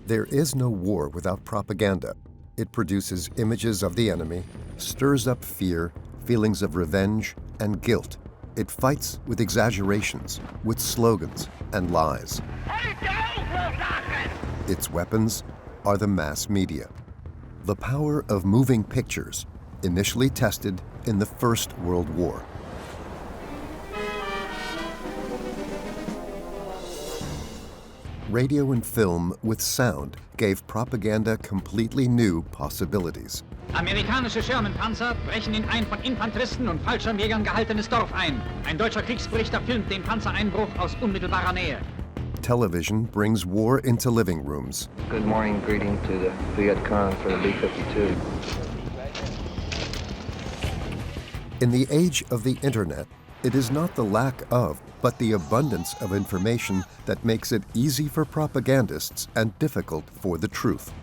There is no war without propaganda. It produces images of the enemy, stirs up fear, feelings of revenge, and guilt. It fights with exaggerations, with slogans and lies. Its weapons are the mass media. The power of moving pictures, initially tested in the First World War. Radio and film with sound gave propaganda completely new possibilities. Amerikanische Sherman-Panzer brechen in ein von Infanteristen und Fallschirmjägern gehaltenes Dorf ein. Ein deutscher Kriegsberichter filmt den Panzereinbruch aus unmittelbarer Nähe. Television brings war into living rooms. Good morning, greeting to the Viet Cong for the B-52. In the age of the internet, it is not the lack of, but the abundance of information that makes it easy for propagandists and difficult for the truth.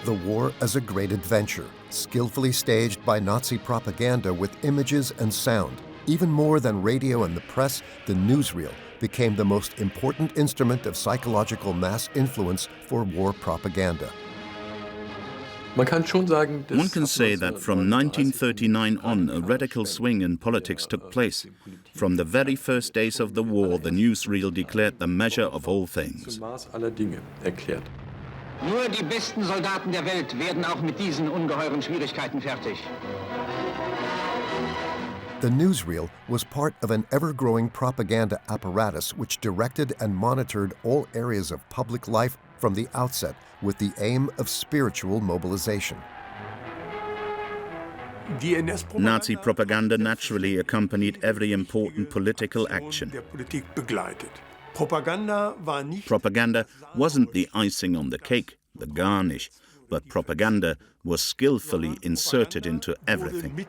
The war as a great adventure, skillfully staged by Nazi propaganda with images and sound. Even more than radio and the press, the newsreel became the most important instrument of psychological mass influence for war propaganda. One can say that from 1939 on, a radical swing in politics took place. From the very first days of the war, the newsreel declared the measure of all things. Nur die besten Soldaten der Welt werden auch mit diesen ungeheuren Schwierigkeiten fertig. The newsreel was part of an ever-growing propaganda apparatus which directed and monitored all areas of public life from the outset with the aim of spiritual mobilization. Nazi propaganda naturally accompanied every important political action. Propaganda wasn't the icing on the cake, the garnish, but propaganda was skillfully inserted into everything.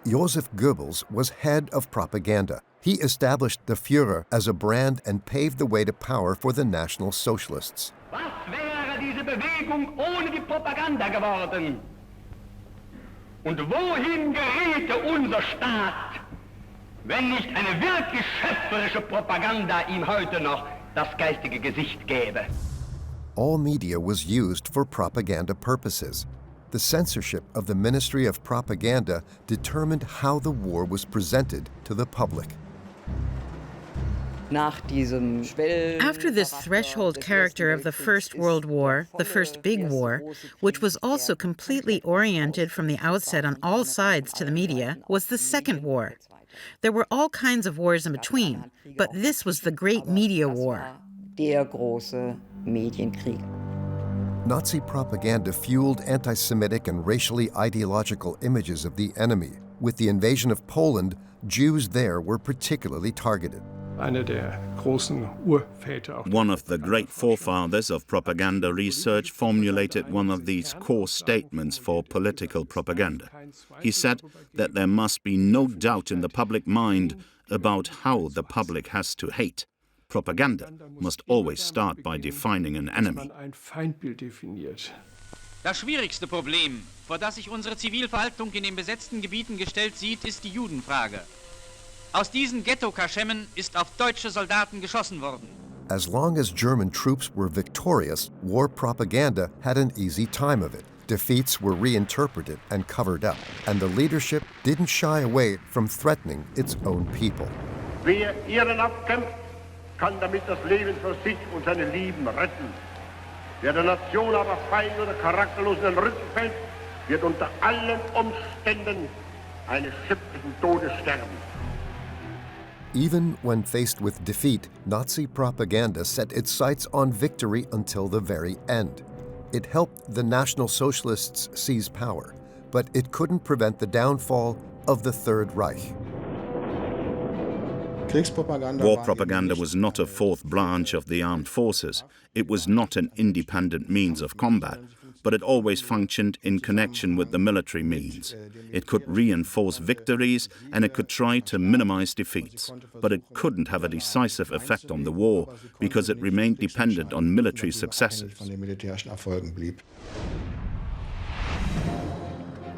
Joseph Goebbels was head of propaganda. He established the Führer as a brand and paved the way to power for the National Socialists. Was wäre diese Bewegung ohne die Propaganda geworden? Und wohin geriete unser Staat, wenn nicht eine wirklich schöpferische Propaganda ihm heute noch das geistige Gesicht gäbe? All media was used for propaganda purposes. The censorship of the Ministry of Propaganda determined how the war was presented to the public. After this threshold character of the First World War, the first big war, which was also completely oriented from the outset on all sides to the media, was the Second War. There were all kinds of wars in between, but this was the great media war. Nazi propaganda fueled anti-Semitic and racially ideological images of the enemy. With the invasion of Poland, Jews there were particularly targeted. One of the great forefathers of propaganda research formulated one of these core statements for political propaganda. He said that there must be no doubt in the public mind about how the public has to hate. Propaganda must always start by defining an enemy. Das schwierigste Problem, vor das sich unsere Zivilverwaltung in den besetzten Gebieten gestellt sieht, ist die Judenfrage. Aus diesen Ghetto-Kaschemmen ist auf deutsche Soldaten geschossen worden. As long as German troops were victorious, war propaganda had an easy time of it. Defeats were reinterpreted and covered up, and the leadership didn't shy away from threatening its own people. Wer Ihren abkämpft, kann damit das Leben für sich und seine Lieben retten. Wer der Nation aber fein oder charakterlos in den Rücken fällt, wird unter allen Umständen eines schrecklichen Todes sterben. Even when faced with defeat, Nazi propaganda set its sights on victory until the very end. It helped the National Socialists seize power, but it couldn't prevent the downfall of the Third Reich. War propaganda was not a fourth branch of the armed forces. It was not an independent means of combat. but it always functioned in connection with the military means. It could reinforce victories and it could try to minimize defeats, but it couldn't have a decisive effect on the war because it remained dependent on military successes.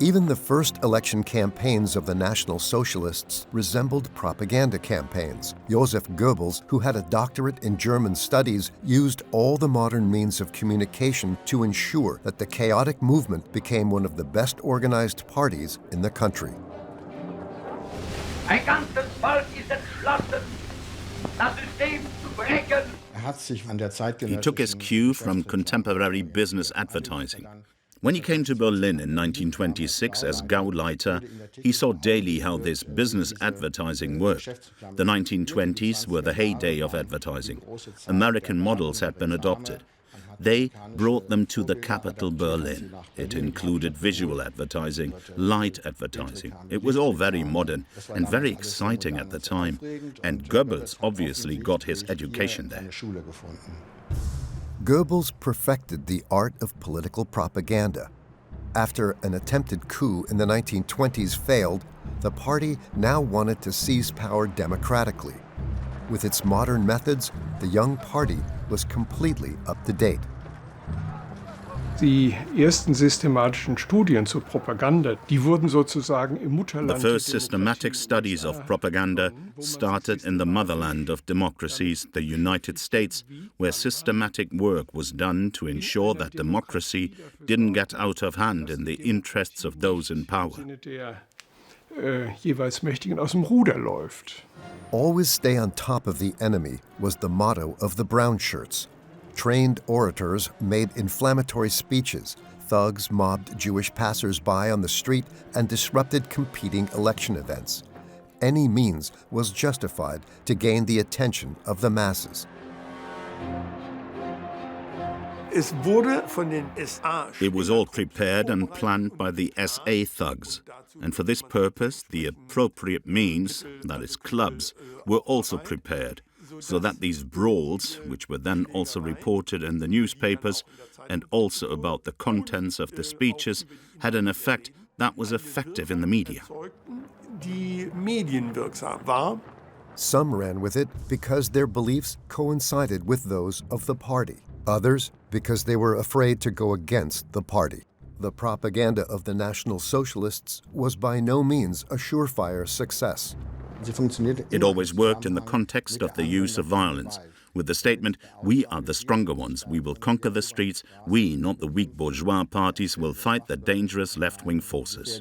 Even the first election campaigns of the National Socialists resembled propaganda campaigns. Joseph Goebbels, who had a doctorate in German studies, used all the modern means of communication to ensure that the chaotic movement became one of the best organized parties in the country. Ein ganzes Volk ist entschlossen, das System zu brechen. He took his cue from contemporary business advertising. When he came to Berlin in 1926 as Gauleiter, he saw daily how this business advertising worked. The 1920s were the heyday of advertising. American models had been adopted. They brought them to the capital, Berlin. It included visual advertising, light advertising. It was all very modern and very exciting at the time. And Goebbels obviously got his education there. Goebbels perfected the art of political propaganda. After an attempted coup in the 1920s failed, the party now wanted to seize power democratically. With its modern methods, the young party was completely up to date. Die ersten systematischen Studien zur Propaganda, die wurden sozusagen im Mutterland. The first systematic studies of propaganda started in the motherland of democracies, the United States, where systematic work was done to ensure that democracy didn't get out of hand in the interests of those in power. Jeweils Mächtigen aus dem Ruder läuft. Always stay on top of the enemy was the motto of the brown shirts. Trained orators made inflammatory speeches. Thugs mobbed Jewish passers-by on the street and disrupted competing election events. Any means was justified to gain the attention of the masses. It was all prepared and planned by the SA thugs. And for this purpose, the appropriate means, that is clubs, were also prepared, so that these brawls, which were then also reported in the newspapers, and also about the contents of the speeches, had an effect that was effective in the media. Some ran with it because their beliefs coincided with those of the party. Others because they were afraid to go against the party. The propaganda of the National Socialists was by no means a surefire success. It always worked in the context of the use of violence, with the statement, "We are the stronger ones, we will conquer the streets, we, not the weak bourgeois parties, will fight the dangerous left-wing forces."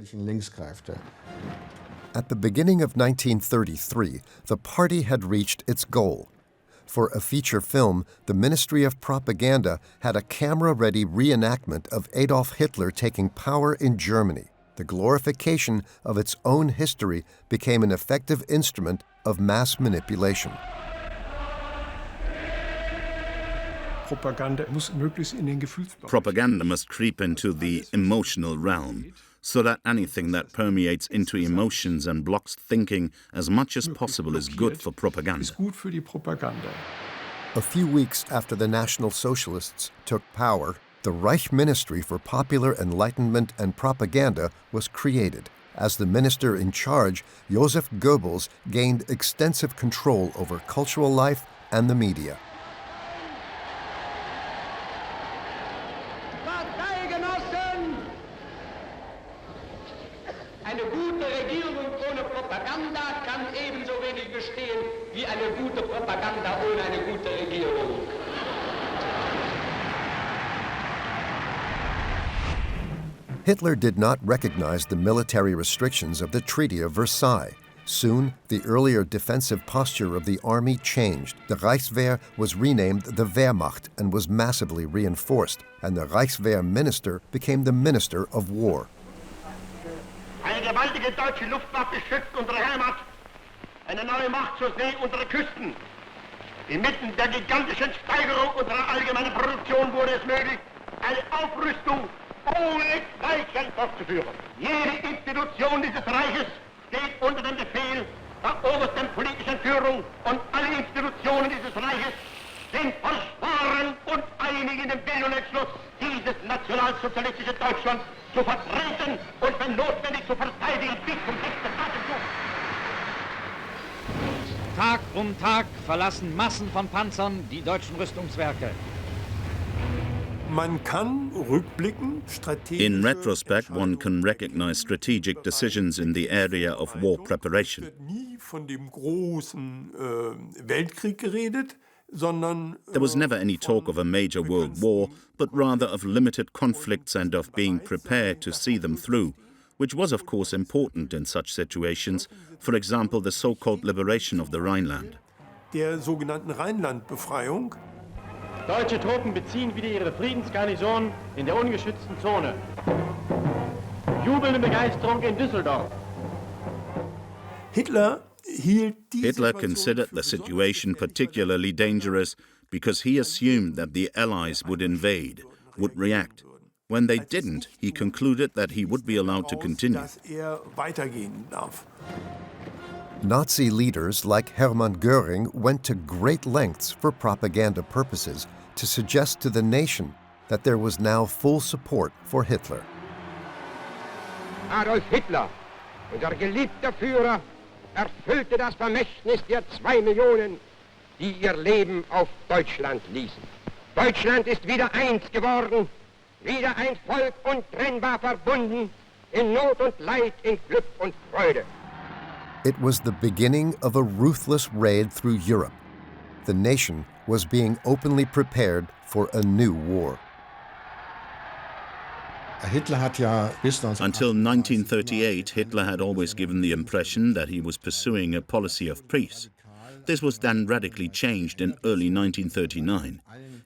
At the beginning of 1933, the party had reached its goal. For a feature film, the Ministry of Propaganda had a camera-ready reenactment of Adolf Hitler taking power in Germany. The glorification of its own history became an effective instrument of mass manipulation. Propaganda must creep into the emotional realm, so that anything that permeates into emotions and blocks thinking as much as possible is good for propaganda. A few weeks after the National Socialists took power, the Reich Ministry for Popular Enlightenment and Propaganda was created. As the minister in charge, Joseph Goebbels gained extensive control over cultural life and the media. Parteigenossen! Eine gute Regierung ohne Propaganda kann ebenso wenig bestehen wie eine gute Propaganda ohne eine gute Regierung. Hitler did not recognize the military restrictions of the Treaty of Versailles. Soon, the earlier defensive posture of the army changed. The Reichswehr was renamed the Wehrmacht and was massively reinforced, and the Reichswehr minister became the Minister of War. Eine gewaltige deutsche Luftwaffe schützt unsere Heimat, eine neue Macht zur See unsere Küsten. Inmitten der gigantischen Steigerung unserer allgemeinen Produktion wurde es möglich, eine Aufrüstung ohne Gleichen fortzuführen. Jede Institution dieses Reiches steht unter dem Befehl der obersten politischen Führung und alle Institutionen dieses Reiches sind verschworen und einig in dem Willen und Entschluss, dieses nationalsozialistische Deutschland zu vertreten und wenn notwendig zu verteidigen bis zum letzten Atemzug. Tag um Tag verlassen Massen von Panzern die deutschen Rüstungswerke. Man kann rückblicken, In retrospect, one can recognize strategic decisions in the area of war preparation. nie von dem großen Weltkrieg geredet, sondern There was never any talk of a major world war, but rather of limited conflicts and of being prepared to see them through, which was of course important in such situations, for example the so-called liberation of the Rhineland. der sogenannten Rheinlandbefreiung. Deutsche Truppen beziehen wieder ihre Friedensgarnison in der ungeschützten Zone. Jubelnde Begeisterung in Düsseldorf. Hitler considered the situation particularly dangerous because he assumed that the Allies would invade, would react. When they didn't, he concluded that he would be allowed to continue. dass weitergehen darf. Nazi leaders like Hermann Göring went to great lengths for propaganda purposes to suggest to the nation that there was now full support for Hitler. Adolf Hitler, unser geliebter Führer, erfüllte das Vermächtnis der 2 Millionen, die ihr Leben auf Deutschland ließen. Deutschland ist wieder eins geworden, wieder ein Volk untrennbar verbunden, in Not und Leid, in Glück und Freude. It was the beginning of a ruthless raid through Europe. The nation was being openly prepared for a new war. Until 1938, Hitler had always given the impression that he was pursuing a policy of peace. This was then radically changed in early 1939.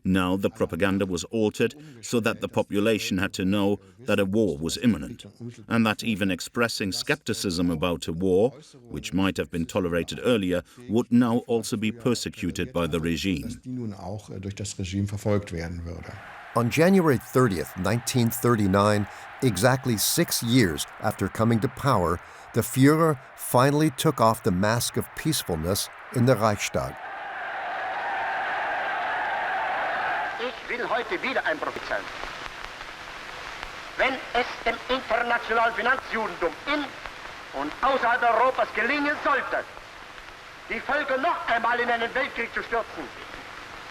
Now the propaganda was altered so that the population had to know that a war was imminent, and that even expressing skepticism about a war, which might have been tolerated earlier, would now also be persecuted by the regime. On January 30th, 1939, exactly 6 years after coming to power, the Führer finally took off the mask of peacefulness in the Reichstag. Ich will heute wieder ein Prophet sein. Wenn es dem internationalen Finanzjudentum in und außerhalb Europas gelingen sollte, die Völker noch einmal in einen Weltkrieg zu stürzen,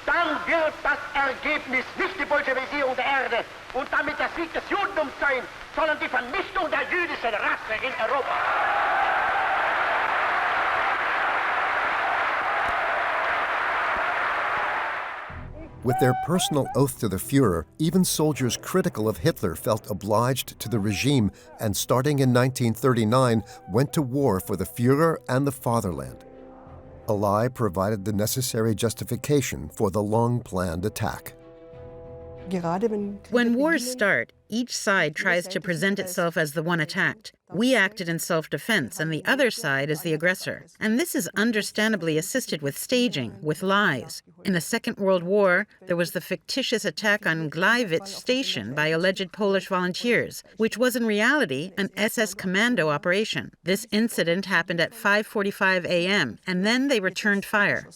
dann wird das Ergebnis nicht die Bolschewisierung der Erde und damit der Sieg des Judentums sein, sondern die Vernichtung der jüdischen Rasse in Europa. With their personal oath to the Führer, even soldiers critical of Hitler felt obliged to the regime and, starting in 1939, went to war for the Führer and the fatherland. A lie provided the necessary justification for the long-planned attack. When wars start, each side tries to present itself as the one attacked. We acted in self-defense, and the other side is the aggressor. And this is understandably assisted with staging, with lies. In the Second World War, there was the fictitious attack on Gleiwitz Station by alleged Polish volunteers, which was in reality an SS commando operation. This incident happened at 5:45 a.m., and then they returned fire.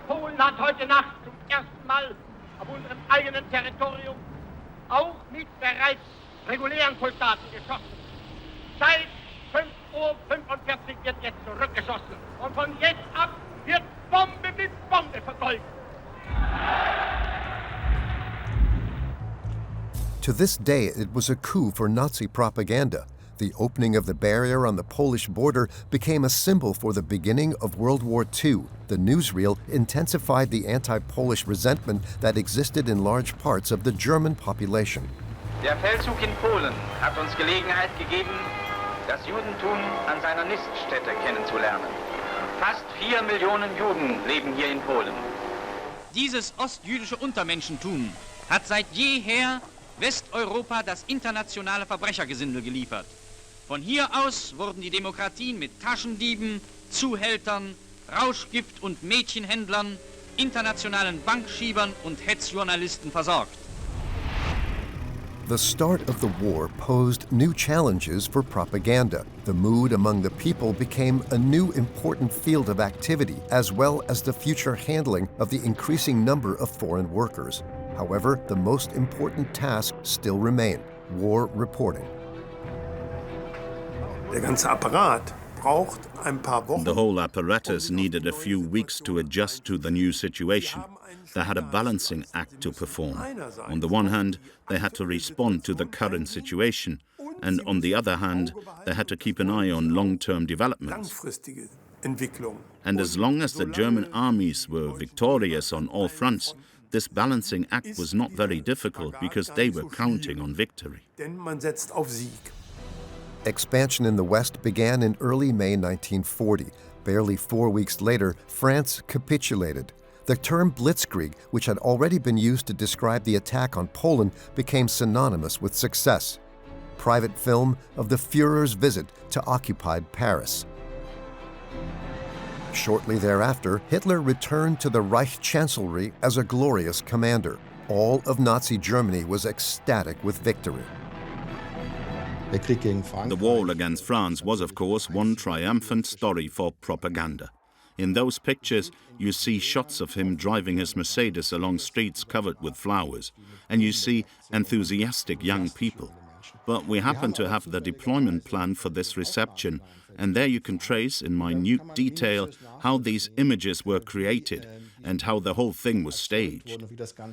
Polen hat heute Nacht zum ersten Mal auf unserem eigenen Territorium auch mit bereits regulären Soldaten geschossen. Seit 5:45 Uhr wird jetzt zurückgeschossen. Und von jetzt ab wird Bombe mit Bombe verfolgt. To this day, it was a coup for Nazi propaganda. The opening of the barrier on the Polish border became a symbol for the beginning of World War II. The newsreel intensified the anti-Polish resentment that existed in large parts of the German population. Der Feldzug in Polen hat uns Gelegenheit gegeben, das Judentum an seiner Niststätte kennenzulernen. Fast 4 Millionen Juden leben hier in Polen. Dieses ostjüdische Untermenschentum hat seit jeher Westeuropa das internationale Verbrechergesindel geliefert. Von hier aus wurden die Demokratien mit Taschendieben, Zuhältern, Rauschgift- und Mädchenhändlern, internationalen Bankschiebern und Hetzjournalisten versorgt. The start of the war posed new challenges for propaganda. The mood among the people became a new important field of activity, as well as the future handling of the increasing number of foreign workers. However, the most important task still remained: war reporting. Der ganze Apparat braucht ein paar Wochen. The whole apparatus needed a few weeks to adjust to the new situation. They had a balancing act to perform. On the one hand, they had to respond to the current situation, and on the other hand, they had to keep an eye on long-term developments. And as long as the German armies were victorious on all fronts, this balancing act was not very difficult because they were counting on victory. Expansion in the West began in early May 1940. Barely 4 weeks later, France capitulated. The term Blitzkrieg, which had already been used to describe the attack on Poland, became synonymous with success. Private film of the Führer's visit to occupied Paris. Shortly thereafter, Hitler returned to the Reich Chancellery as a glorious commander. All of Nazi Germany was ecstatic with victory. The war against France was, of course, one triumphant story for propaganda. In those pictures, you see shots of him driving his Mercedes along streets covered with flowers, and you see enthusiastic young people. But we happen to have the deployment plan for this reception, and there you can trace in minute detail how these images were created and how the whole thing was staged,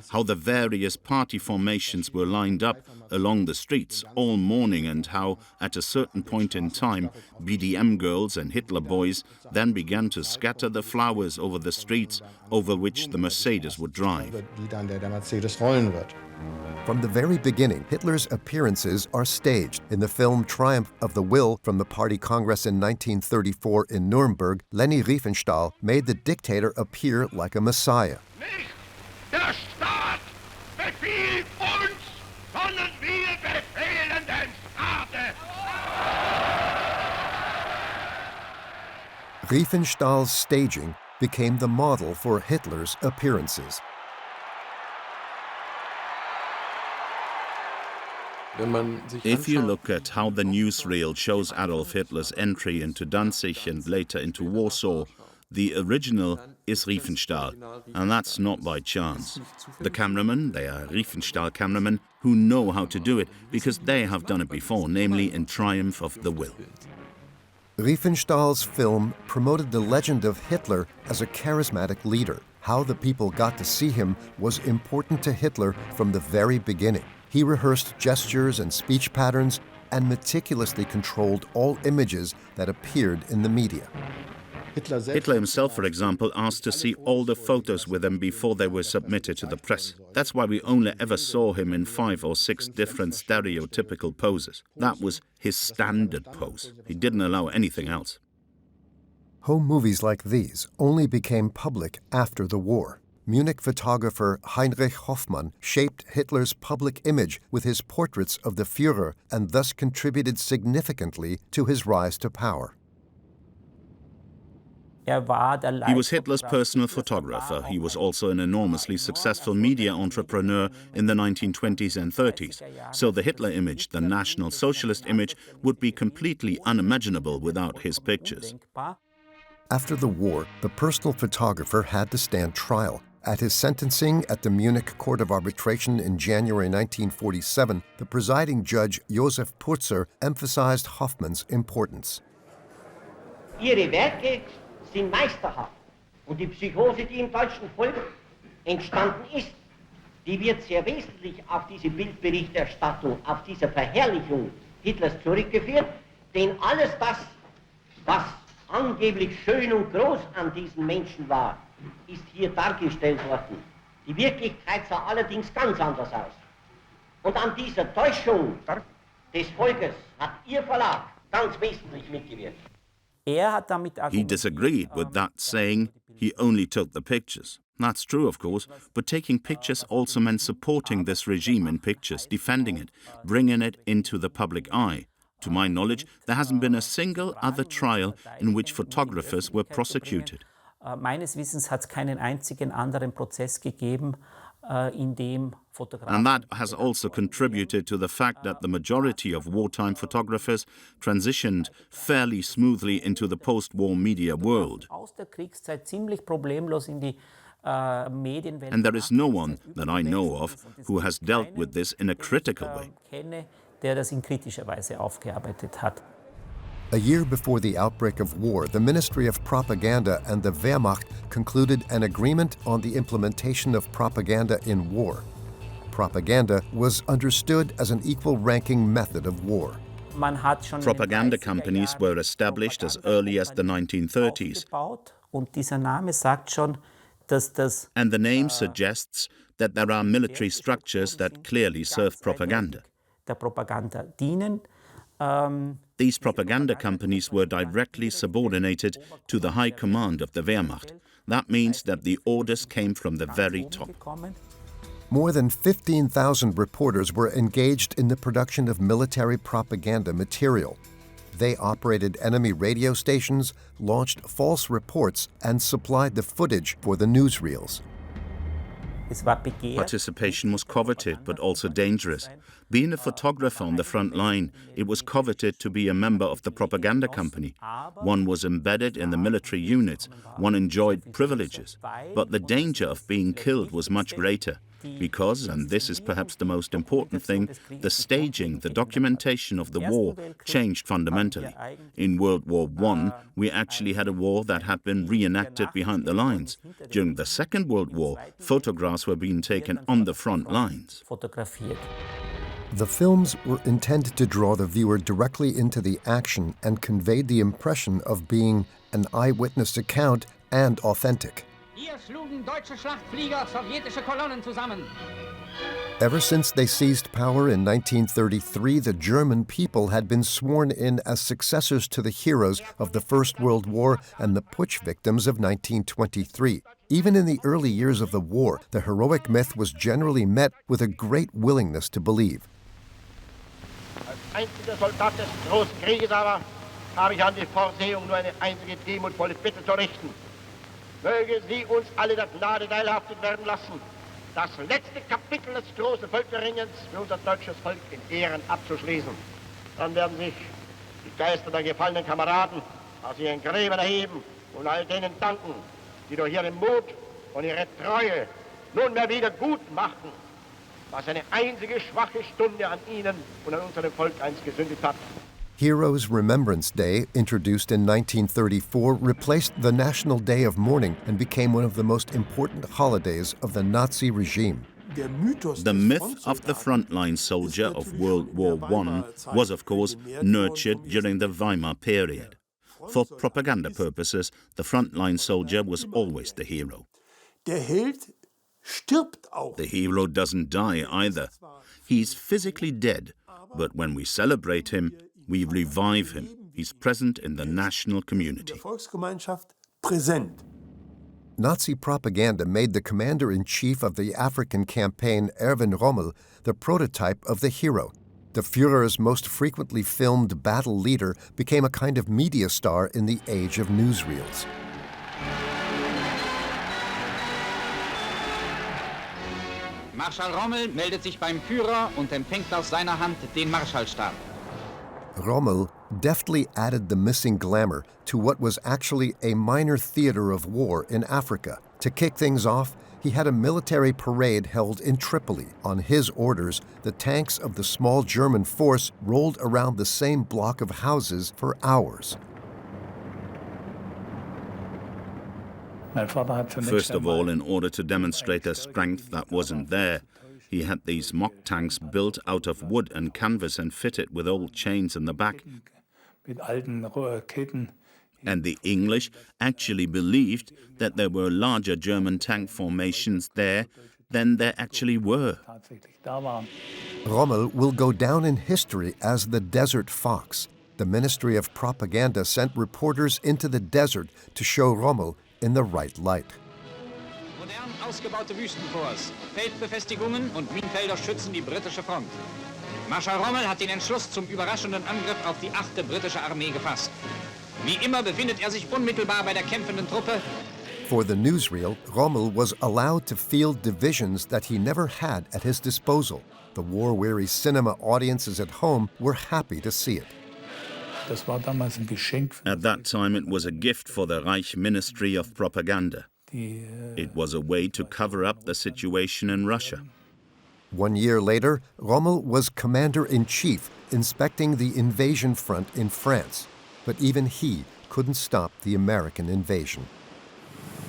how the various party formations were lined up along the streets all morning, and how, at a certain point in time, BDM girls and Hitler boys then began to scatter the flowers over the streets over which the Mercedes would drive. From the very beginning, Hitler's appearances are staged. In the film Triumph of the Will from the Party Congress in 1934 in Nuremberg, Leni Riefenstahl made the dictator appear like a messiah. Nicht der Staat befiehlt uns, sondern wir befehlen den Staate. Riefenstahl's staging became the model for Hitler's appearances. If you look at how the newsreel shows Adolf Hitler's entry into Danzig and later into Warsaw, the original is Riefenstahl, and that's not by chance. The cameramen, they are Riefenstahl cameramen who know how to do it because they have done it before, namely in Triumph of the Will. Riefenstahl's film promoted the legend of Hitler as a charismatic leader. How the people got to see him was important to Hitler from the very beginning. He rehearsed gestures and speech patterns and meticulously controlled all images that appeared in the media. Hitler himself, for example, asked to see all the photos with him before they were submitted to the press. That's why we only ever saw him in 5 or 6 different stereotypical poses. That was his standard pose. He didn't allow anything else. Home movies like these only became public after the war. Munich photographer Heinrich Hoffmann shaped Hitler's public image with his portraits of the Führer and thus contributed significantly to his rise to power. He was Hitler's personal photographer. He was also an enormously successful media entrepreneur in the 1920s and 30s. So the Hitler image, the National Socialist image, would be completely unimaginable without his pictures. After the war, the personal photographer had to stand trial. At his sentencing at the Munich Court of Arbitration in January 1947, the presiding judge Josef Purzer emphasized Hoffmann's importance. Ihre Werke sind meisterhaft und die Psychose, die im deutschen Volk entstanden ist, die wird sehr wesentlich auf diese Bildberichterstattung, auf diese Verherrlichung Hitlers zurückgeführt, denn alles das, was angeblich schön und groß an diesen Menschen war, ist hier dargestellt worden. Die Wirklichkeit sah allerdings ganz anders aus. Und an dieser Täuschung des Volkes hat Ihr Verlag ganz wesentlich mitgewirkt. He disagreed with that, saying he only took the pictures. That's true, of course, but taking pictures also meant supporting this regime in pictures, defending it, bringing it into the public eye. To my knowledge, there hasn't been a single other trial in which photographers were prosecuted. Meines Wissens hat es keinen einzigen anderen Prozess gegeben, And that has also contributed to the fact that the majority of wartime photographers transitioned fairly smoothly into the post-war media world. And there is no one that I know of who has dealt with this in a critical way. A year before the outbreak of war, the Ministry of Propaganda and the Wehrmacht concluded an agreement on the implementation of propaganda in war. Propaganda was understood as an equal-ranking method of war. Propaganda companies were established as early as the 1930s. And the name suggests that there are military structures that clearly serve propaganda. These propaganda companies were directly subordinated to the high command of the Wehrmacht. That means that the orders came from the very top. More than 15,000 reporters were engaged in the production of military propaganda material. They operated enemy radio stations, launched false reports, and supplied the footage for the newsreels. Participation was coveted, but also dangerous. Being a photographer on the front line, it was coveted to be a member of the propaganda company. One was embedded in the military units. One enjoyed privileges. But the danger of being killed was much greater. Because, and this is perhaps the most important thing, the staging, the documentation of the war changed fundamentally. In World War I, we actually had a war that had been reenacted behind the lines. During the Second World War, photographs were being taken on the front lines. The films were intended to draw the viewer directly into the action and conveyed the impression of being an eyewitness account and authentic. Ever since they seized power in 1933, the German people had been sworn in as successors to the heroes of the First World War and the putsch victims of 1923. Even in the early years of the war, the heroic myth was generally met with a great willingness to believe. Als einziger Soldat des großen Krieges aber habe ich an die Vorsehung nur eine einzige demutvolle Bitte zu richten. Möge sie uns alle der Gnade teilhaftig werden lassen, das letzte Kapitel des großen Völkerringens für unser deutsches Volk in Ehren abzuschließen. Dann werden sich die Geister der gefallenen Kameraden aus ihren Gräbern erheben und all denen danken, die durch ihren Mut und ihre Treue nunmehr wieder gut machen, was eine einzige schwache Stunde an ihnen und an unserem Volk einst gesündigt hat. Heroes' Remembrance Day, introduced in 1934, replaced the National Day of Mourning and became one of the most important holidays of the Nazi regime. The myth of the frontline soldier of World War I was, of course, nurtured during the Weimar period. For propaganda purposes, the frontline soldier was always the hero. The hero doesn't die either. He's physically dead, but when we celebrate him, we revive him. He's present in the national community. Nazi propaganda made the commander-in-chief of the African campaign, Erwin Rommel, the prototype of the hero. The Führer's most frequently filmed battle leader became a kind of media star in the age of newsreels. Marschall Rommel meldet sich beim Führer und empfängt aus seiner Hand den Marschallstab. Rommel deftly added the missing glamour to what was actually a minor theater of war in Africa. To kick things off, he had a military parade held in Tripoli. On his orders, the tanks of the small German force rolled around the same block of houses for hours. First of all, in order to demonstrate a strength that wasn't there, he had these mock tanks built out of wood and canvas and fitted with old chains in the back. And the English actually believed that there were larger German tank formations there than there actually were. Rommel will go down in history as the Desert Fox. The Ministry of Propaganda sent reporters into the desert to show Rommel in the right light. Modern ausgebaute Wüstenforts, Feldbefestigungen und Minenfelder schützen die britische Front. Marschall Rommel hat den Entschluss zum überraschenden Angriff auf die 8. britische Armee gefasst. Wie immer befindet er sich unmittelbar bei der kämpfenden Truppe. For the newsreel, Rommel was allowed to field divisions that he never had at his disposal. The war-weary cinema audiences at home were happy to see it. At that time, it was a gift for the Reich Ministry of Propaganda. It was a way to cover up the situation in Russia. 1 year later, Rommel was commander-in-chief inspecting the invasion front in France. But even he couldn't stop the American invasion.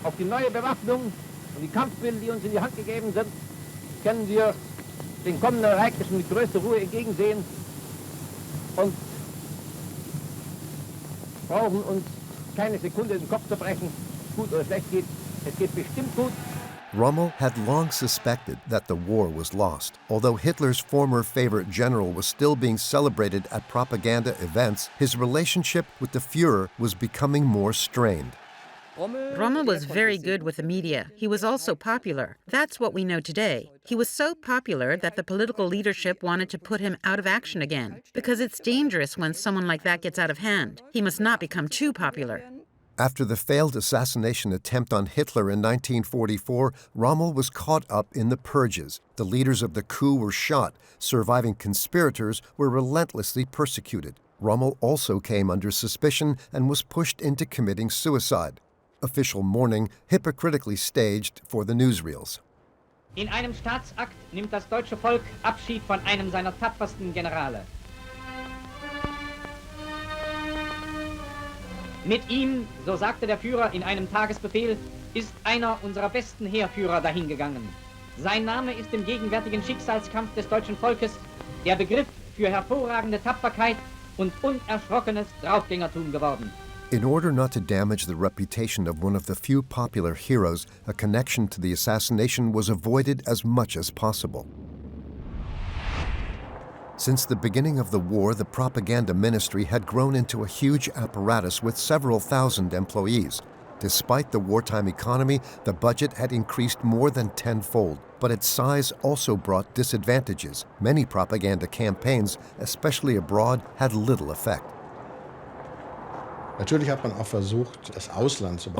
Auf die neue Bewaffnung und die Kampfmittel, die uns in die Hand gegeben sind, können wir den kommenden Ereignissen mit größter Ruhe entgegensehen und brauchen uns keine Sekunde den Kopf zu brechen, gut oder schlecht geht. Es geht bestimmt gut. Rommel had long suspected that the war was lost. Although Hitler's former favorite general was still being celebrated at propaganda events, his relationship with the Führer was becoming more strained. Rommel was very good with the media. He was also popular. That's what we know today. He was so popular that the political leadership wanted to put him out of action again, because it's dangerous when someone like that gets out of hand. He must not become too popular. After the failed assassination attempt on Hitler in 1944, Rommel was caught up in the purges. The leaders of the coup were shot. Surviving conspirators were relentlessly persecuted. Rommel also came under suspicion and was pushed into committing suicide. Official mourning hypocritically staged for the newsreels. In einem Staatsakt nimmt das deutsche Volk Abschied von einem seiner tapfersten Generale. Mit ihm, so sagte der Führer in einem Tagesbefehl, ist einer unserer besten Heerführer dahingegangen. Sein Name ist im gegenwärtigen Schicksalskampf des deutschen Volkes der Begriff für hervorragende Tapferkeit und unerschrockenes Draufgängertum geworden. In order not to damage the reputation of one of the few popular heroes, a connection to the assassination was avoided as much as possible. Since the beginning of the war, the propaganda ministry had grown into a huge apparatus with several thousand employees. Despite the wartime economy, the budget had increased more than tenfold, but its size also brought disadvantages. Many propaganda campaigns, especially abroad, had little effect. Of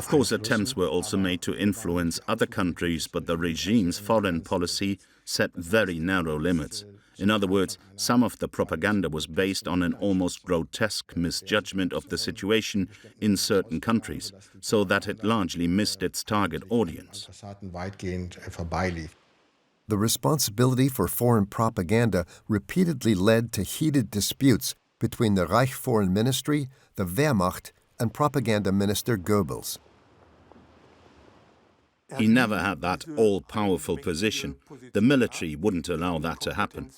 course, attempts were also made to influence other countries, but the regime's foreign policy set very narrow limits. In other words, some of the propaganda was based on an almost grotesque misjudgment of the situation in certain countries, so that it largely missed its target audience. The responsibility for foreign propaganda repeatedly led to heated disputes between the Reich Foreign Ministry, the Wehrmacht, and propaganda minister Goebbels. He never had that all-powerful position. The military wouldn't allow that to happen.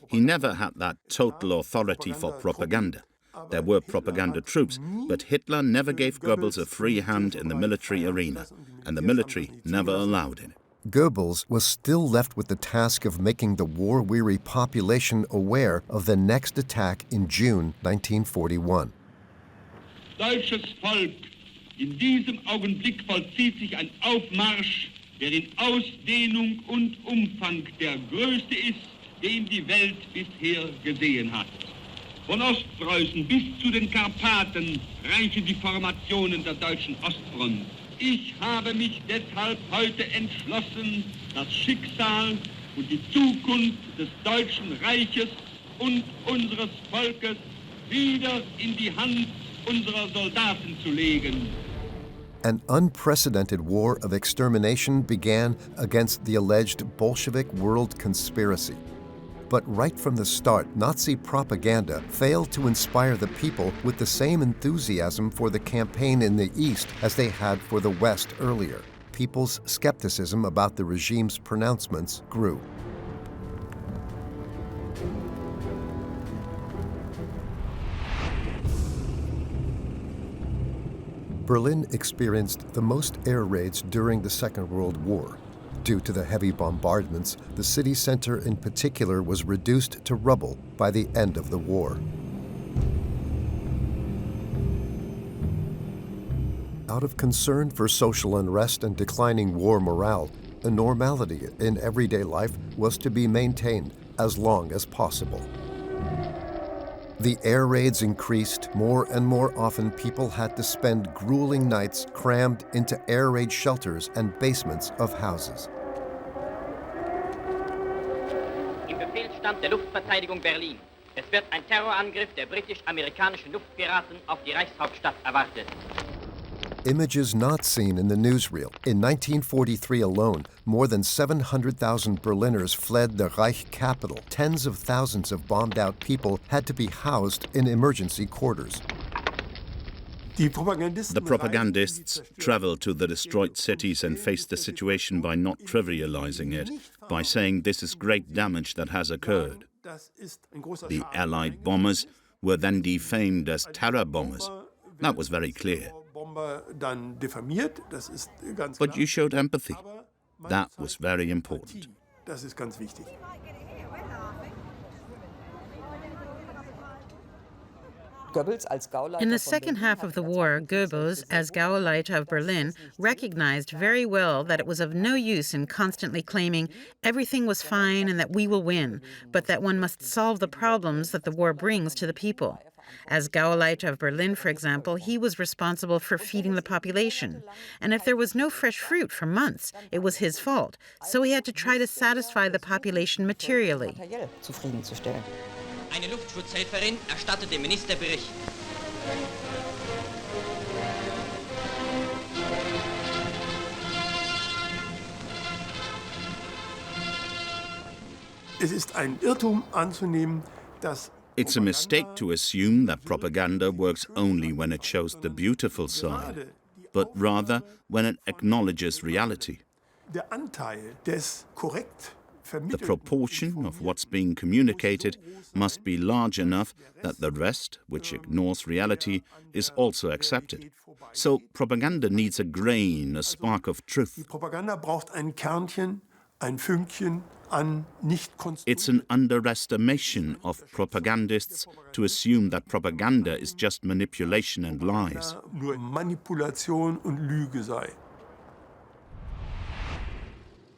He never had that total authority for propaganda. There were propaganda troops, but Hitler never gave Goebbels a free hand in the military arena, and the military never allowed it. Goebbels was still left with the task of making the war-weary population aware of the next attack in June 1941. Deutsches Volk, in diesem Augenblick vollzieht sich ein Aufmarsch, der in Ausdehnung und Umfang der größte ist, den die Welt bisher gesehen hat. Von Ostpreußen bis zu den Karpaten reichen die Formationen der deutschen Ostfront. Ich habe mich deshalb heute entschlossen, das Schicksal und die Zukunft des Deutschen Reiches und unseres Volkes wieder in die Hand unserer Soldaten zu legen. An unprecedented war of extermination began against the alleged Bolshevik world conspiracy. But right from the start, Nazi propaganda failed to inspire the people with the same enthusiasm for the campaign in the East as they had for the West earlier. People's skepticism about the regime's pronouncements grew. Berlin experienced the most air raids during the Second World War. Due to the heavy bombardments, the city center in particular was reduced to rubble by the end of the war. Out of concern for social unrest and declining war morale, a normality in everyday life was to be maintained as long as possible. The air raids increased. More and more often, people had to spend grueling nights crammed into air raid shelters and basements of houses. Im Befehlsstand der Luftverteidigung Berlin. Es wird ein Terrorangriff der britisch-amerikanischen Luftpiraten auf die Reichshauptstadt erwartet. Images not seen in the newsreel. In 1943 alone, more than 700,000 Berliners fled the Reich capital. Tens of thousands of bombed-out people had to be housed in emergency quarters. The propagandists traveled to the destroyed cities and faced the situation by not trivializing it, by saying this is great damage that has occurred. The Allied bombers were then defamed as terror bombers. That was very clear. But you showed empathy. That was very important. In the second half of the war, Goebbels, as Gauleiter of Berlin, recognized very well that it was of no use in constantly claiming everything was fine and that we will win, but that one must solve the problems that the war brings to the people. As Gauleiter of Berlin, for example, he was responsible for feeding the population. And if there was no fresh fruit for months, it was his fault. So he had to try to satisfy the population materially. Eine Luftschutzhelferin erstattet dem Minister Bericht. Es ist ein Irrtum anzunehmen, dass It's a mistake to assume that propaganda works only when it shows the beautiful side, but rather when it acknowledges reality. der Anteil des korrekt The proportion of what's being communicated must be large enough that the rest, which ignores reality, is also accepted. So propaganda needs a grain, a spark of truth. Die Propaganda braucht ein Kernchen, ein Fünkchen an nicht-konstruierten. It's an underestimation of propagandists to assume that propaganda is just manipulation and lies. Nur Manipulation und Lüge sei.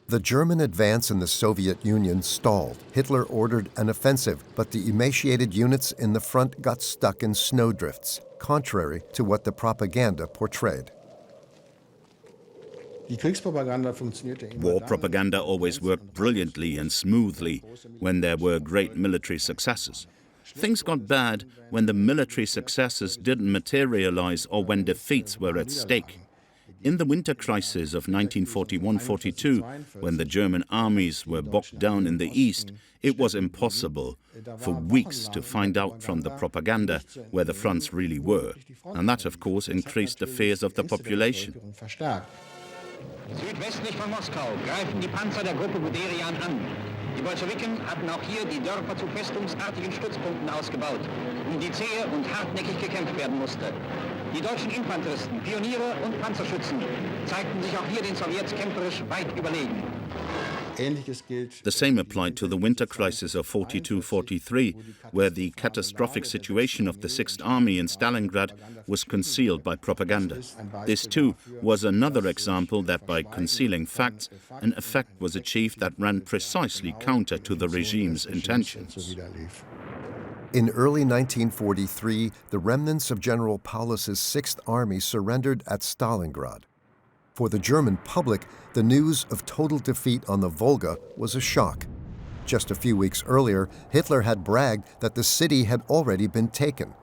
The German advance in the Soviet Union stalled. Hitler ordered an offensive, but the emaciated units in the front got stuck in snowdrifts, contrary to what the propaganda portrayed. War propaganda always worked brilliantly and smoothly when there were great military successes. Things got bad when the military successes didn't materialize or when defeats were at stake. In the winter crisis of 1941-42, when the German armies were bogged down in the east, it was impossible for weeks to find out from the propaganda where the fronts really were. And that, of course, increased the fears of the population. Südwestlich von Moskau greifen die Panzer der Gruppe Guderian an. Die Bolschewiken hatten auch hier die Dörfer zu festungsartigen Stützpunkten ausgebaut, um die zähe und hartnäckig gekämpft werden musste. Die deutschen Infanteristen, Pioniere und Panzerschützen zeigten sich auch hier den Sowjets kämpferisch weit überlegen. The same applied to the winter crisis of 42-43, where the catastrophic situation of the Sixth Army in Stalingrad was concealed by propaganda. This, too, was another example that by concealing facts, an effect was achieved that ran precisely counter to the regime's intentions. In early 1943, the remnants of General Paulus's Sixth Army surrendered at Stalingrad. For the German public, the news of total defeat on the Volga was a shock. Just a few weeks earlier, Hitler had bragged that the city had already been taken.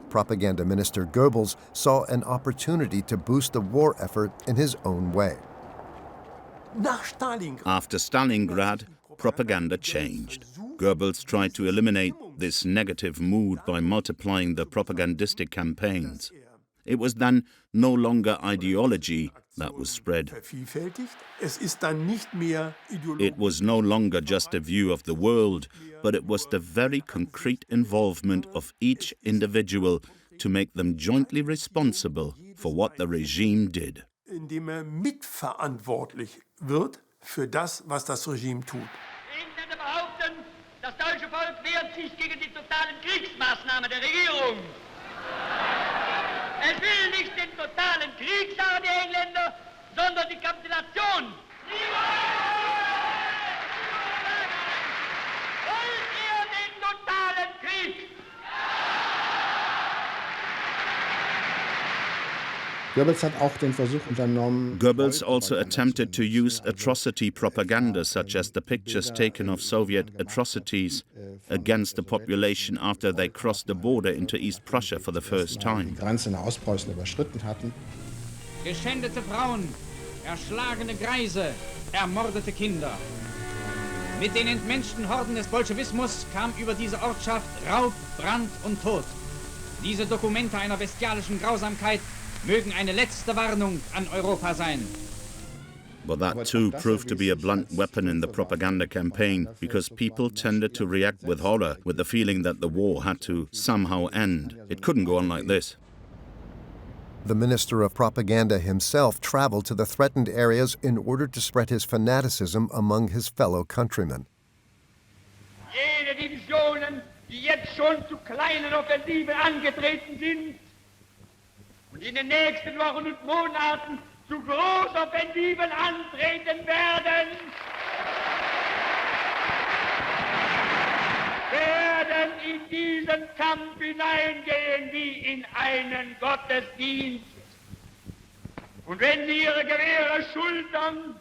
Propaganda Minister Goebbels saw an opportunity to boost the war effort in his own way. After Stalingrad, propaganda changed. Goebbels tried to eliminate this negative mood by multiplying the propagandistic campaigns. It was then no longer ideology that was spread. It was no longer just a view of the world, but it was the very concrete involvement of each individual to make them jointly responsible for what the regime did. Indem mitverantwortlich wird für das, was das Regime tut. Engländer behaupten, das deutsche Volk wehrt sich gegen die totalen Kriegsmaßnahmen der Regierung. Es will nicht den totalen Krieg, sagen die Engländer, sondern die Kapitulation. Wollt ihr den totalen Krieg? Goebbels also attempted to use atrocity propaganda, such as the pictures taken of Soviet atrocities against the population after they crossed the border into East Prussia for the first time. Geschändete Frauen, erschlagene Greise, ermordete Kinder. Mit den entmenschten Horden des Bolschewismus kam über diese Ortschaft Raub, Brand und Tod. Diese Dokumente einer bestialischen Grausamkeit mögen eine letzte Warnung an Europa sein. But that too proved to be a blunt weapon in the propaganda campaign, because people tended to react with horror, with the feeling that the war had to somehow end. It couldn't go on like this. The Minister of Propaganda himself traveled to the threatened areas in order to spread his fanaticism among his fellow countrymen. Jene Divisionen, die jetzt schon zu kleinen Offensiven angetreten sind und in den nächsten Wochen und Monaten zu Großoffensiven antreten werden, werden in diesen Kampf hineingehen wie in einen Gottesdienst. Und wenn sie ihre Gewehre schultern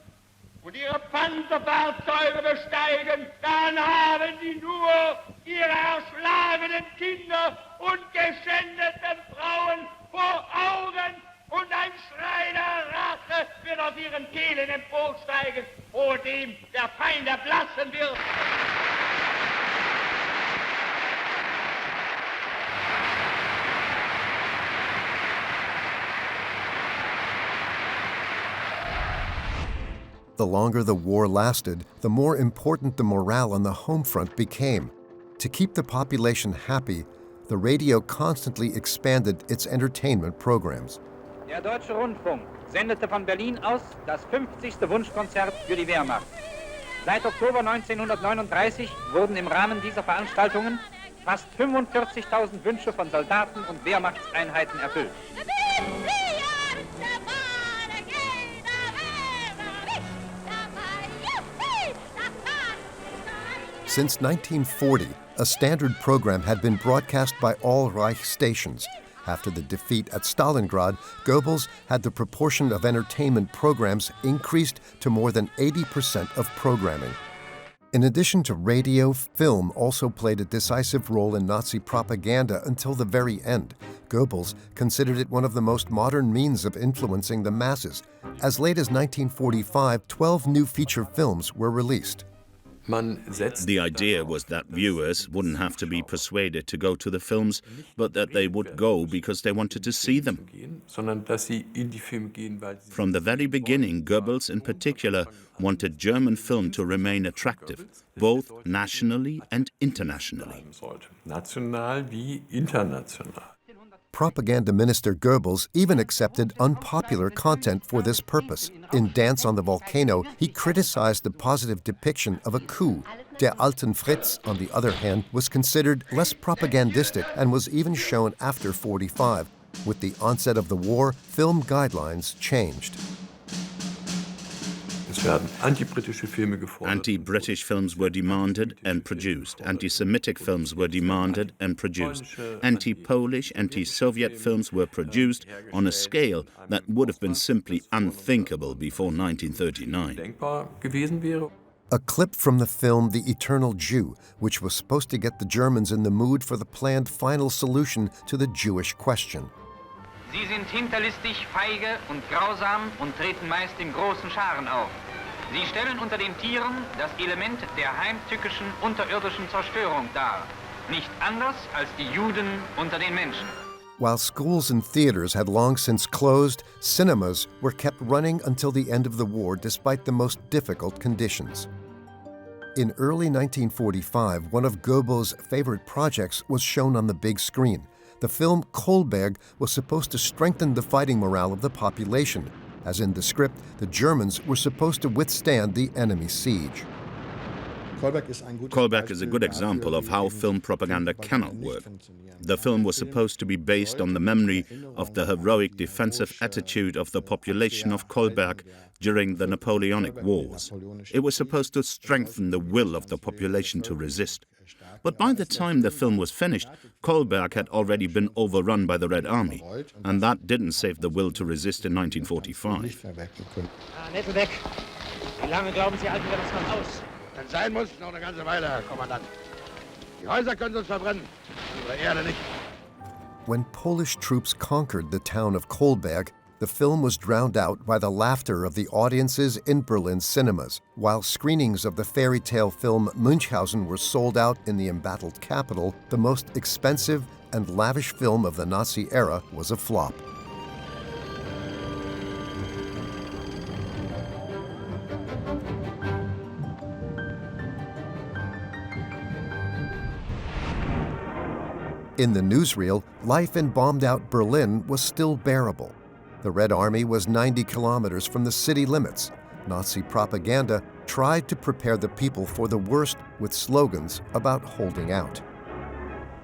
und ihre Panzerfahrzeuge besteigen, dann haben sie nur ihre erschlagenen Kinder und geschändeten Frauen vor Augen, und ein Schrei der Rache wird aus ihren Kehlen emporsteigen, vor dem der Feind erblassen wird. The longer the war lasted, the more important the morale on the home front became. To keep the population happy, the radio constantly expanded its entertainment programs. Der Deutsche Rundfunk sendete von Berlin aus das 50. Wunschkonzert für die Wehrmacht. Seit Oktober 1939 wurden im Rahmen dieser Veranstaltungen fast 45.000 Wünsche von Soldaten und Wehrmachtseinheiten erfüllt. Since 1940, a standard program had been broadcast by all Reich stations. After the defeat at Stalingrad, Goebbels had the proportion of entertainment programs increased to more than 80% of programming. In addition to radio, film also played a decisive role in Nazi propaganda until the very end. Goebbels considered it one of the most modern means of influencing the masses. As late as 1945, 12 new feature films were released. The idea was that viewers wouldn't have to be persuaded to go to the films, but that they would go because they wanted to see them. From the very beginning, Goebbels in particular wanted German film to remain attractive, both nationally and internationally. Propaganda Minister Goebbels even accepted unpopular content for this purpose. In Dance on the Volcano, he criticized the positive depiction of a coup. Der Alten Fritz, on the other hand, was considered less propagandistic and was even shown after 1945. With the onset of the war, film guidelines changed. Anti-British films were demanded and produced. Anti-Semitic films were demanded and produced. Anti-Polish, anti-Soviet films were produced on a scale that would have been simply unthinkable before 1939. A clip from the film The Eternal Jew, which was supposed to get the Germans in the mood for the planned final solution to the Jewish question. Sie sind hinterlistig, feige und grausam und treten meist in großen Scharen auf. Sie stellen unter den Tieren das Element der heimtückischen unterirdischen Zerstörung dar. Nicht anders als die Juden unter den Menschen. While schools and theaters had long since closed, cinemas were kept running until the end of the war despite the most difficult conditions. In early 1945, one of Goebbels' favorite projects was shown on the big screen. The film Kolberg was supposed to strengthen the fighting morale of the population. As in the script, the Germans were supposed to withstand the enemy siege. Kolberg is a good example of how film propaganda cannot work. The film was supposed to be based on the memory of the heroic defensive attitude of the population of Kolberg during the Napoleonic Wars. It was supposed to strengthen the will of the population to resist. But by the time the film was finished, Kolberg had already been overrun by the Red Army, and that didn't save the will to resist in 1945. Nettelbeck, wie lange glauben Sie, halten wir das noch aus? Wenn sein muss, noch eine ganze Weile, Herr Kommandant. Die Häuser können uns verbrennen, unsere Erde nicht. When Polish troops conquered the town of Kolberg, the film was drowned out by the laughter of the audiences in Berlin's cinemas, while screenings of the fairy tale film Munchausen were sold out in the embattled capital. The most expensive and lavish film of the Nazi era was a flop. In the newsreel, life in bombed-out Berlin was still bearable. The Red Army was 90 kilometers from the city limits. Nazi propaganda tried to prepare the people for the worst with slogans about holding out.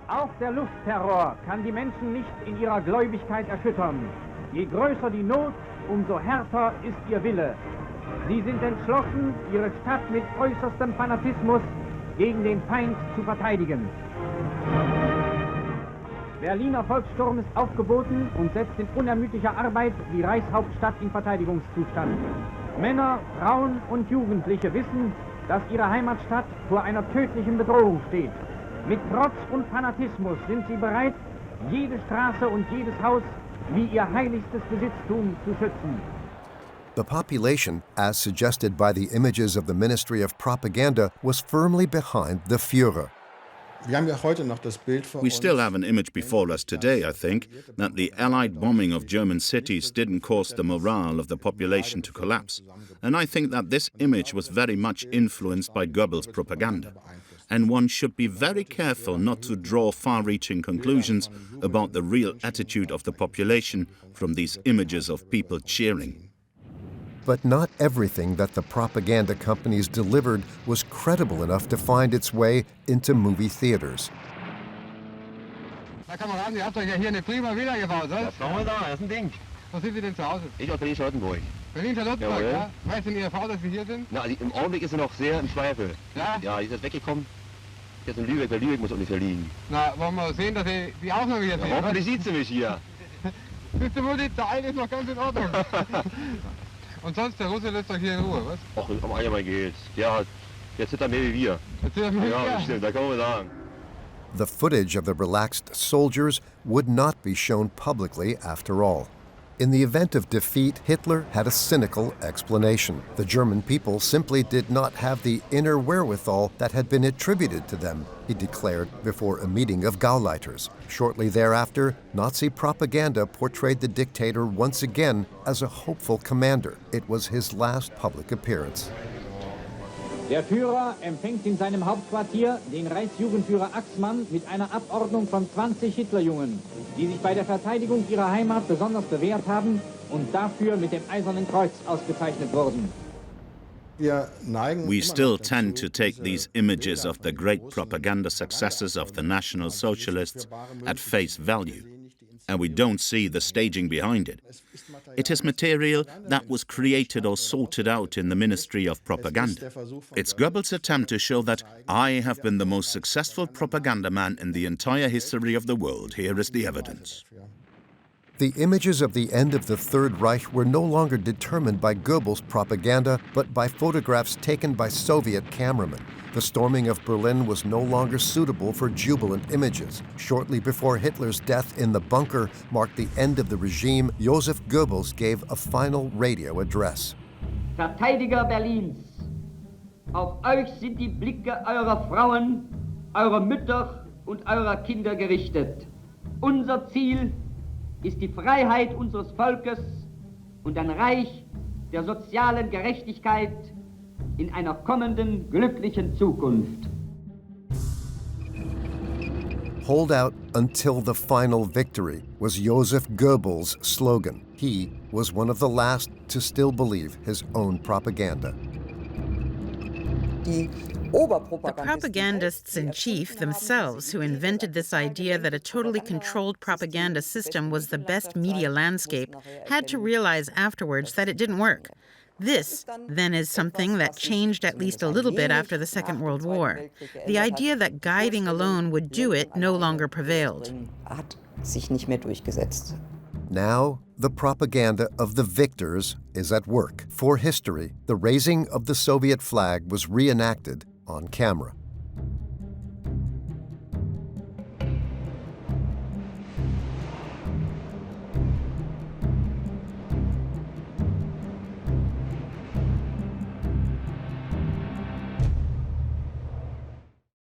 Auch der Luftterror kann die Menschen nicht in ihrer Gläubigkeit erschüttern. Je größer die Not, umso härter ist ihr Wille. Sie sind entschlossen, ihre Stadt mit äußerstem Fanatismus gegen den Feind zu verteidigen. Berliner Volkssturm ist aufgeboten und setzt in unermüdlicher Arbeit die Reichshauptstadt in Verteidigungszustand. Männer, Frauen und Jugendliche wissen, dass ihre Heimatstadt vor einer tödlichen Bedrohung steht. Mit Trotz und Fanatismus sind sie bereit, jede Straße und jedes Haus wie ihr heiligstes Besitztum zu schützen. The population, as suggested by the images of the Ministry of Propaganda, was firmly behind the Führer. We still have an image before us today, I think, that the Allied bombing of German cities didn't cause the morale of the population to collapse. And I think that this image was very much influenced by Goebbels' propaganda. And one should be very careful not to draw far-reaching conclusions about the real attitude of the population from these images of people cheering. But not everything that the propaganda companies delivered was credible enough to find its way into movie theaters. Na Kameraden, ihr habt euch ja hier eine prima Villa gebaut, oder? Das brauchen wir da, das ist ein Ding. Wo sind Sie denn zu Hause? Ich aus Berlin-Charlottenburg. Berlin-Charlottenburg, ja? Weiß denn Ihre Frau, dass wir hier sind? Na, im Augenblick ist sie noch sehr im Zweifel. Ja? Ja, die ist jetzt weggekommen. Jetzt in Lübeck, weil Lübeck muss ungefähr liegen. Na, wollen wir sehen, dass Sie die auch noch hier sehen? Hoffentlich sieht sie mich hier. Siehst du wohl, der eine ist noch ganz in Ordnung. Und sonst, der Russe lässt euch hier in Ruhe, was? Ach, am Allgemein geht's. Der zittert mehr wie wir. Ja, stimmt, da kann man sagen. The footage of the relaxed soldiers would not be shown publicly after all. In the event of defeat, Hitler had a cynical explanation. The German people simply did not have the inner wherewithal that had been attributed to them, he declared before a meeting of Gauleiters. Shortly thereafter, Nazi propaganda portrayed the dictator once again as a hopeful commander. It was his last public appearance. Der Führer empfängt in seinem Hauptquartier den Reichsjugendführer Axmann mit einer Abordnung von 20 Hitlerjungen, die sich bei der Verteidigung ihrer Heimat besonders bewährt haben und dafür mit dem Eisernen Kreuz ausgezeichnet wurden. We still tend to take these images of the great propaganda successes of the National Socialists at face value, and we don't see the staging behind it. It is material that was created or sorted out in the Ministry of Propaganda. It's Goebbels' attempt to show that I have been the most successful propaganda man in the entire history of the world. Here is the evidence. The images of the end of the Third Reich were no longer determined by Goebbels' propaganda, but by photographs taken by Soviet cameramen. The storming of Berlin was no longer suitable for jubilant images. Shortly before Hitler's death in the bunker marked the end of the regime, Joseph Goebbels gave a final radio address. Verteidiger Berlins, auf euch sind die Blicke eurer Frauen, eurer Mütter und eurer Kinder gerichtet. Unser Ziel ist die Freiheit unseres Volkes und ein Reich der sozialen Gerechtigkeit in einer kommenden glücklichen Zukunft. Hold out until the final victory was Joseph Goebbels' slogan. He was one of the last to still believe his own propaganda. The propagandists in chief themselves, who invented this idea that a totally controlled propaganda system was the best media landscape, had to realize afterwards that it didn't work. This, then, is something that changed at least a little bit after the Second World War. The idea that guiding alone would do it no longer prevailed. Now, the propaganda of the victors is at work. For history, the raising of the Soviet flag was reenacted on camera.